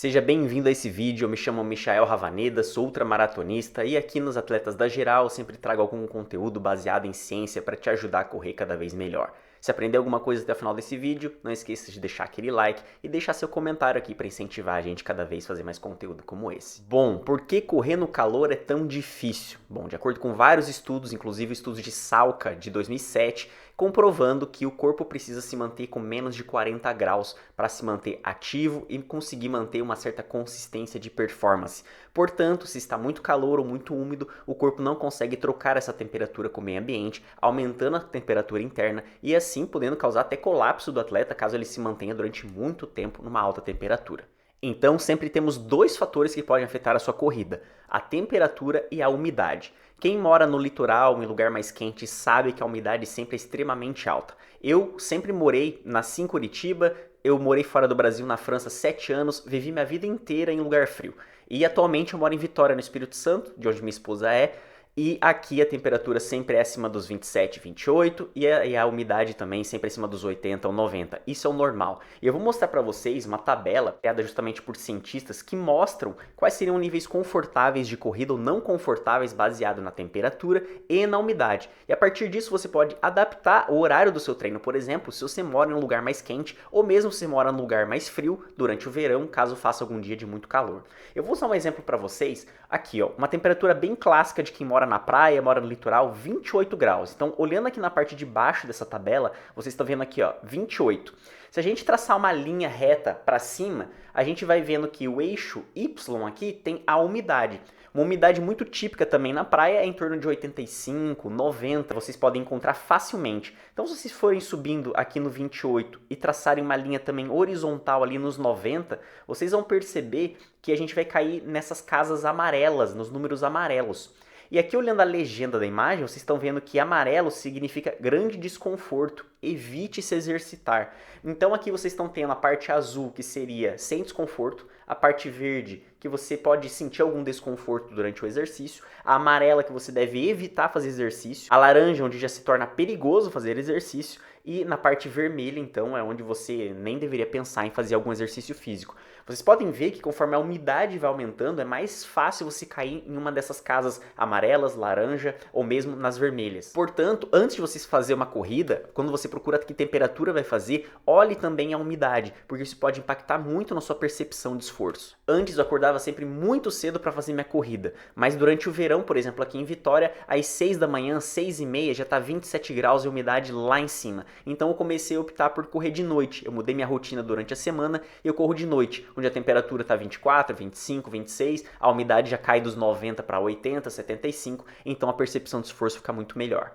Seja bem-vindo a esse vídeo, eu me chamo Michael Ravaneda, sou ultramaratonista e aqui nos Atletas da Geral eu sempre trago algum conteúdo baseado em ciência para te ajudar a correr cada vez melhor. Se aprender alguma coisa até o final desse vídeo, não esqueça de deixar aquele like e deixar seu comentário aqui para incentivar a gente cada vez a fazer mais conteúdo como esse. Bom, por que correr no calor é tão difícil? Bom, de acordo com vários estudos, inclusive estudos de Salca de 2007, comprovando que o corpo precisa se manter com menos de 40 graus para se manter ativo e conseguir manter uma certa consistência de performance. Portanto, se está muito calor ou muito úmido, o corpo não consegue trocar essa temperatura com o meio ambiente, aumentando a temperatura interna e assim podendo causar até colapso do atleta caso ele se mantenha durante muito tempo numa alta temperatura. Então, sempre temos dois fatores que podem afetar a sua corrida: a temperatura e a umidade. Quem mora no litoral, em lugar mais quente, sabe que a umidade sempre é extremamente alta. Eu sempre nasci em Curitiba, eu morei fora do Brasil, na França, 7 anos, vivi minha vida inteira em lugar frio. E atualmente eu moro em Vitória, no Espírito Santo, de onde minha esposa é, e aqui a temperatura sempre é acima dos 27, 28 e a umidade também sempre acima dos 80 ou 90. Isso é o normal. E eu vou mostrar para vocês uma tabela criada justamente por cientistas que mostram quais seriam níveis confortáveis de corrida ou não confortáveis baseado na temperatura e na umidade. E a partir disso você pode adaptar o horário do seu treino, por exemplo, se você mora em um lugar mais quente ou mesmo se você mora em um lugar mais frio durante o verão, caso faça algum dia de muito calor. Eu vou usar um exemplo para vocês aqui, ó, uma temperatura bem clássica de quem mora na praia, mora no litoral, 28 graus. Então, olhando aqui na parte de baixo dessa tabela, vocês estão vendo aqui, ó, 28. Se a gente traçar uma linha reta para cima, a gente vai vendo que o eixo Y aqui tem a umidade. Uma umidade muito típica também na praia é em torno de 85, 90, vocês podem encontrar facilmente. Então, se vocês forem subindo aqui no 28 e traçarem uma linha também horizontal ali nos 90, vocês vão perceber que a gente vai cair nessas casas amarelas, nos números amarelos. E aqui olhando a legenda da imagem, vocês estão vendo que amarelo significa grande desconforto, evite se exercitar. Então aqui vocês estão tendo a parte azul, que seria sem desconforto, a parte verde, que você pode sentir algum desconforto durante o exercício, a amarela, que você deve evitar fazer exercício, a laranja, onde já se torna perigoso fazer exercício, e na parte vermelha, então, é onde você nem deveria pensar em fazer algum exercício físico. Vocês podem ver que conforme a umidade vai aumentando, é mais fácil você cair em uma dessas casas amarelas, laranja ou mesmo nas vermelhas. Portanto, antes de você fazer uma corrida, quando você procura que temperatura vai fazer, olhe também a umidade, porque isso pode impactar muito na sua percepção de esforço. Antes eu acordava sempre muito cedo para fazer minha corrida, mas durante o verão, por exemplo, aqui em Vitória, às 6 da manhã, 6h30, já está 27 graus e umidade lá em cima. Então eu comecei a optar por correr de noite. Eu mudei minha rotina durante a semana e eu corro de noite, onde a temperatura está 24, 25, 26, a umidade já cai dos 90 para 80, 75, então a percepção de esforço fica muito melhor.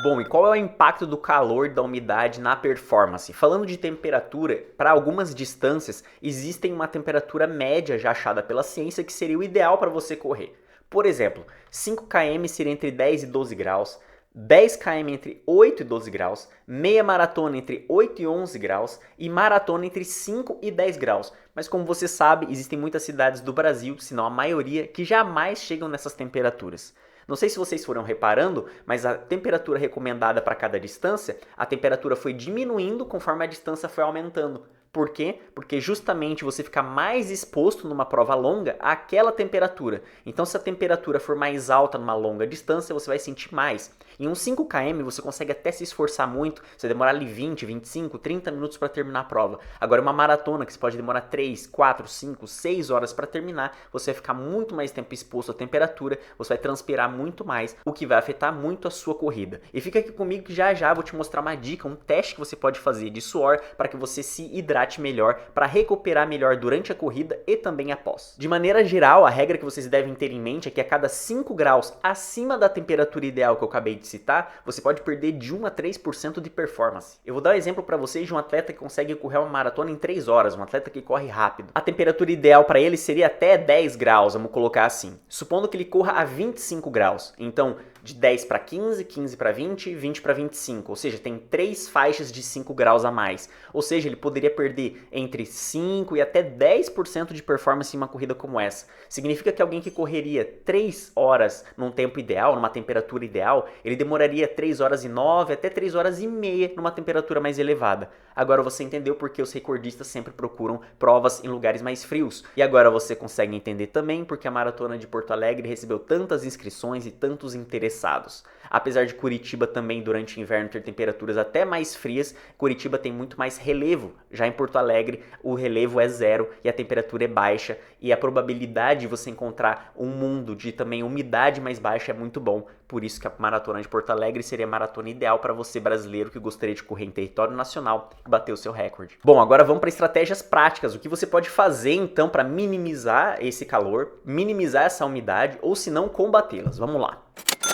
Bom, e qual é o impacto do calor e da umidade na performance? Falando de temperatura, para algumas distâncias existe uma temperatura média já achada pela ciência que seria o ideal para você correr. Por exemplo, 5 km seria entre 10 e 12 graus, 10 km entre 8 e 12 graus, meia maratona entre 8 e 11 graus e maratona entre 5 e 10 graus. Mas como você sabe, existem muitas cidades do Brasil, se não a maioria, que jamais chegam nessas temperaturas. Não sei se vocês foram reparando, mas a temperatura recomendada para cada distância, a temperatura foi diminuindo conforme a distância foi aumentando. Por quê? Porque justamente você fica mais exposto numa prova longa àquela temperatura. Então, se a temperatura for mais alta numa longa distância, você vai sentir mais. Em uns 5 km você consegue até se esforçar muito, você demorar ali 20, 25, 30 minutos para terminar a prova. Agora uma maratona que você pode demorar 3, 4, 5, 6 horas para terminar, você vai ficar muito mais tempo exposto à temperatura, você vai transpirar muito mais, o que vai afetar muito a sua corrida. E fica aqui comigo que já já vou te mostrar uma dica, um teste que você pode fazer de suor para que você se hidrate melhor, para recuperar melhor durante a corrida e também após. De maneira geral, a regra que vocês devem ter em mente é que a cada 5 graus acima da temperatura ideal que eu acabei de citar, você pode perder de 1 a 3% de performance. Eu vou dar um exemplo para vocês de um atleta que consegue correr uma maratona em 3 horas, um atleta que corre rápido. A temperatura ideal para ele seria até 10 graus, vamos colocar assim. Supondo que ele corra a 25 graus. Então, de 10 para 15, 15 para 20 e 20 para 25, ou seja, tem 3 faixas de 5 graus a mais. Ou seja, ele poderia perder entre 5 e até 10% de performance em uma corrida como essa. Significa que alguém que correria 3 horas num tempo ideal, numa temperatura ideal, ele demoraria 3 horas e 9 até 3 horas e meia numa temperatura mais elevada. Agora você entendeu porque os recordistas sempre procuram provas em lugares mais frios. E agora você consegue entender também porque a Maratona de Porto Alegre recebeu tantas inscrições e tantos interessados. Apesar de Curitiba também durante o inverno ter temperaturas até mais frias, Curitiba tem muito mais relevo. Já em Porto Alegre o relevo é zero e a temperatura é baixa e a probabilidade de você encontrar um mundo de também umidade mais baixa é muito bom. Por isso que a Maratona de Porto Alegre seria a maratona ideal para você brasileiro que gostaria de correr em território nacional e bater o seu recorde. Bom, agora vamos para estratégias práticas. O que você pode fazer então para minimizar esse calor, minimizar essa umidade ou se não combatê-las? Vamos lá.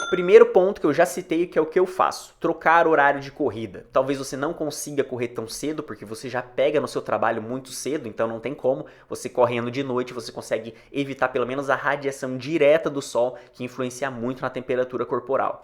Primeiro ponto que eu já citei, que é o que eu faço, trocar horário de corrida. Talvez você não consiga correr tão cedo, porque você já pega no seu trabalho muito cedo, então não tem como. Você correndo de noite, você consegue evitar pelo menos a radiação direta do sol, que influencia muito na temperatura corporal.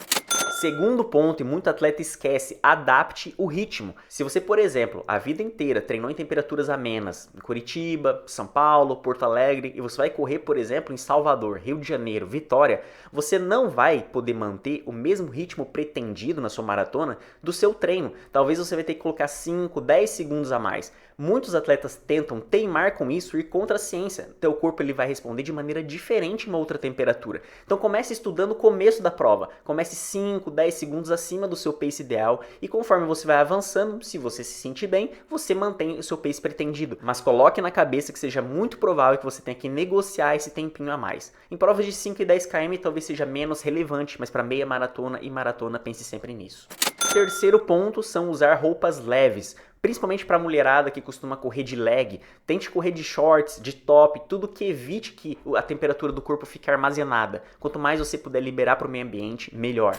Segundo ponto, e muito atleta esquece, adapte o ritmo. Se você, por exemplo, a vida inteira treinou em temperaturas amenas, em Curitiba, São Paulo, Porto Alegre, e você vai correr, por exemplo, em Salvador, Rio de Janeiro, Vitória, você não vai poder manter o mesmo ritmo pretendido na sua maratona do seu treino. Talvez você vai ter que colocar 5, 10 segundos a mais. Muitos atletas tentam teimar com isso e ir contra a ciência. Teu corpo ele vai responder de maneira diferente em uma outra temperatura. Então comece estudando o começo da prova. Comece 5, 10 segundos acima do seu pace ideal e conforme você vai avançando, se você se sentir bem, você mantém o seu pace pretendido. Mas coloque na cabeça que seja muito provável que você tenha que negociar esse tempinho a mais. Em provas de 5 e 10 km talvez seja menos relevante, mas para meia maratona e maratona pense sempre nisso. Terceiro ponto são usar roupas leves. Principalmente para a mulherada que costuma correr de leg, tente correr de shorts, de top, tudo que evite que a temperatura do corpo fique armazenada. Quanto mais você puder liberar para o meio ambiente, melhor.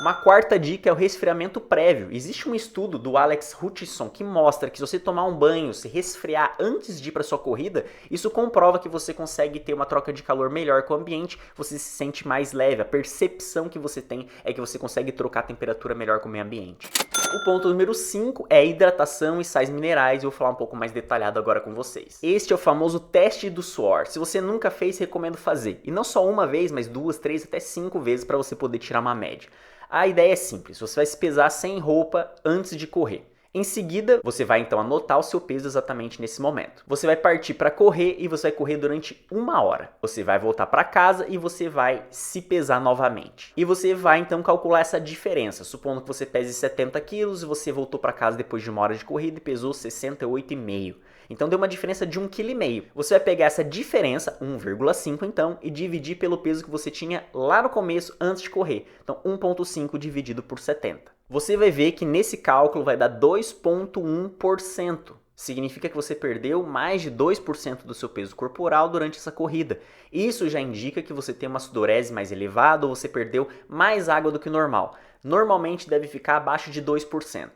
Uma quarta dica é o resfriamento prévio. Existe um estudo do Alex Hutchinson que mostra que se você tomar um banho, se resfriar antes de ir para sua corrida, isso comprova que você consegue ter uma troca de calor melhor com o ambiente, você se sente mais leve. A percepção que você tem é que você consegue trocar a temperatura melhor com o meio ambiente. O ponto número 5 é hidratação e sais minerais, e eu vou falar um pouco mais detalhado agora com vocês. Este é o famoso teste do suor. Se você nunca fez, recomendo fazer. E não só uma vez, mas 2, 3, até 5 vezes para você poder tirar uma média. A ideia é simples, você vai se pesar sem roupa antes de correr. Em seguida, você vai então anotar o seu peso exatamente nesse momento. Você vai partir para correr e você vai correr durante 1 hora. Você vai voltar para casa e você vai se pesar novamente. E você vai então calcular essa diferença. Supondo que você pese 70 quilos e você voltou para casa depois de 1 hora de corrida e pesou 68,5. Então deu uma diferença de 1,5 kg. Você vai pegar essa diferença, 1,5 então, e dividir pelo peso que você tinha lá no começo antes de correr. Então 1,5 dividido por 70. Você vai ver que nesse cálculo vai dar 2,1%. Significa que você perdeu mais de 2% do seu peso corporal durante essa corrida. Isso já indica que você tem uma sudorese mais elevada ou você perdeu mais água do que o normal. Normalmente deve ficar abaixo de 2%.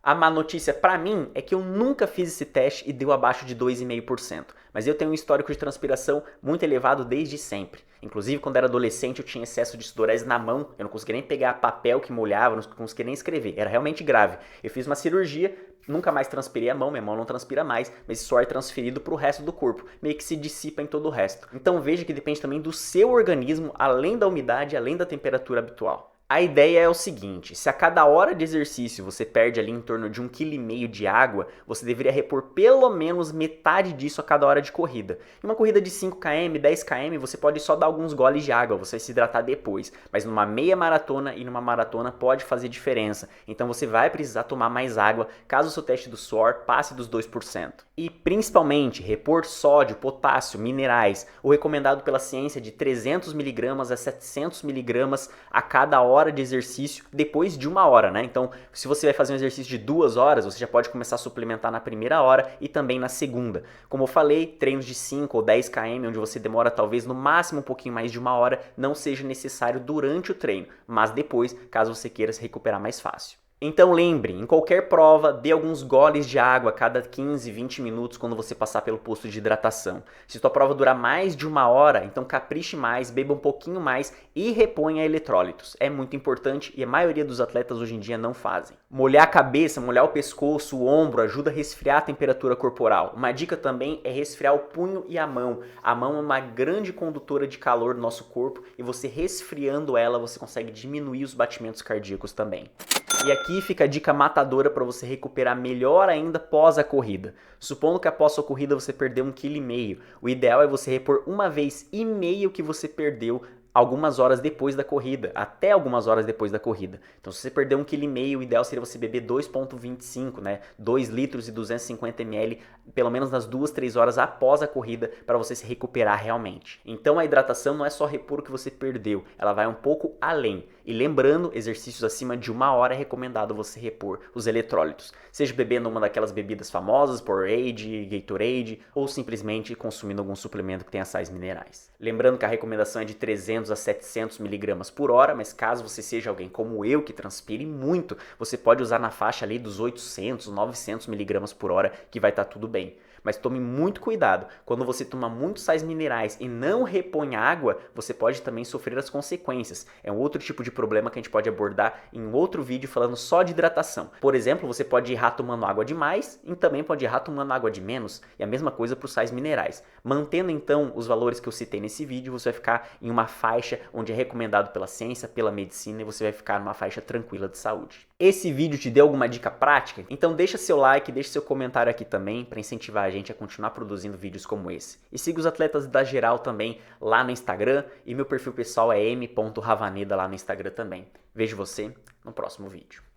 A má notícia para mim é que eu nunca fiz esse teste e deu abaixo de 2,5%. Mas eu tenho um histórico de transpiração muito elevado desde sempre. Inclusive, quando era adolescente, eu tinha excesso de sudorese na mão. Eu não conseguia nem pegar papel que molhava, não conseguia nem escrever. Era realmente grave. Eu fiz uma cirurgia, nunca mais transpirei a mão, minha mão não transpira mais, mas esse suor é transferido para o resto do corpo. Meio que se dissipa em todo o resto. Então veja que depende também do seu organismo, além da umidade, além da temperatura habitual. A ideia é o seguinte, se a cada hora de exercício você perde ali em torno de 1,5 kg de água, você deveria repor pelo menos metade disso a cada hora de corrida. Em uma corrida de 5 km, 10 km, você pode só dar alguns goles de água, você vai se hidratar depois. Mas numa meia maratona e numa maratona pode fazer diferença. Então você vai precisar tomar mais água caso o seu teste do suor passe dos 2%. E principalmente repor sódio, potássio, minerais. O recomendado pela ciência de 300 mg a 700 mg a cada hora de exercício depois de 1 hora, né? Então, se você vai fazer um exercício de 2 horas, você já pode começar a suplementar na primeira hora e também na segunda. Como eu falei, treinos de 5 ou 10 km, onde você demora talvez no máximo um pouquinho mais de 1 hora, não seja necessário durante o treino, mas depois, caso você queira se recuperar mais fácil. Então lembre, em qualquer prova, dê alguns goles de água a cada 15, 20 minutos quando você passar pelo posto de hidratação. Se sua prova durar mais de 1 hora, então capriche mais, beba um pouquinho mais e reponha eletrólitos. É muito importante e a maioria dos atletas hoje em dia não fazem. Molhar a cabeça, molhar o pescoço, o ombro, ajuda a resfriar a temperatura corporal. Uma dica também é resfriar o punho e a mão. A mão é uma grande condutora de calor do nosso corpo e você resfriando ela, você consegue diminuir os batimentos cardíacos também. E aqui fica a dica matadora para você recuperar melhor ainda pós a corrida. Supondo que após a corrida você perdeu 1,5 kg, o ideal é você repor 1,5 vez o que você perdeu algumas horas depois da corrida, até algumas horas depois da corrida. Então se você perder 1,5 kg, o ideal seria você beber 2,25, né? 2 litros e 250 ml, pelo menos nas 2, 3 horas após a corrida, para você se recuperar realmente. Então a hidratação não é só repor o que você perdeu, ela vai um pouco além. E lembrando, exercícios acima de 1 hora é recomendado você repor os eletrólitos, seja bebendo uma daquelas bebidas famosas, Powerade, Gatorade, ou simplesmente consumindo algum suplemento que tenha sais minerais. Lembrando que a recomendação é de 300 a 700 mg por hora, mas caso você seja alguém como eu que transpire muito, você pode usar na faixa ali dos 800, 900 mg por hora, que vai estar tudo bem. Mas tome muito cuidado, quando você toma muitos sais minerais e não repõe água, você pode também sofrer as consequências. É um outro tipo de problema que a gente pode abordar em outro vídeo falando só de hidratação. Por exemplo, você pode errar tomando água demais e também pode errar tomando água de menos, e a mesma coisa para os sais minerais. Mantendo então os valores que eu citei nesse vídeo, você vai ficar em uma faixa onde é recomendado pela ciência, pela medicina, e você vai ficar numa faixa tranquila de saúde. Esse vídeo te deu alguma dica prática? Então deixa seu like, deixa seu comentário aqui também para incentivar a gente a continuar produzindo vídeos como esse. E siga os atletas da Geral também lá no Instagram, e meu perfil pessoal é m.ravaneda lá no Instagram também. Vejo você no próximo vídeo.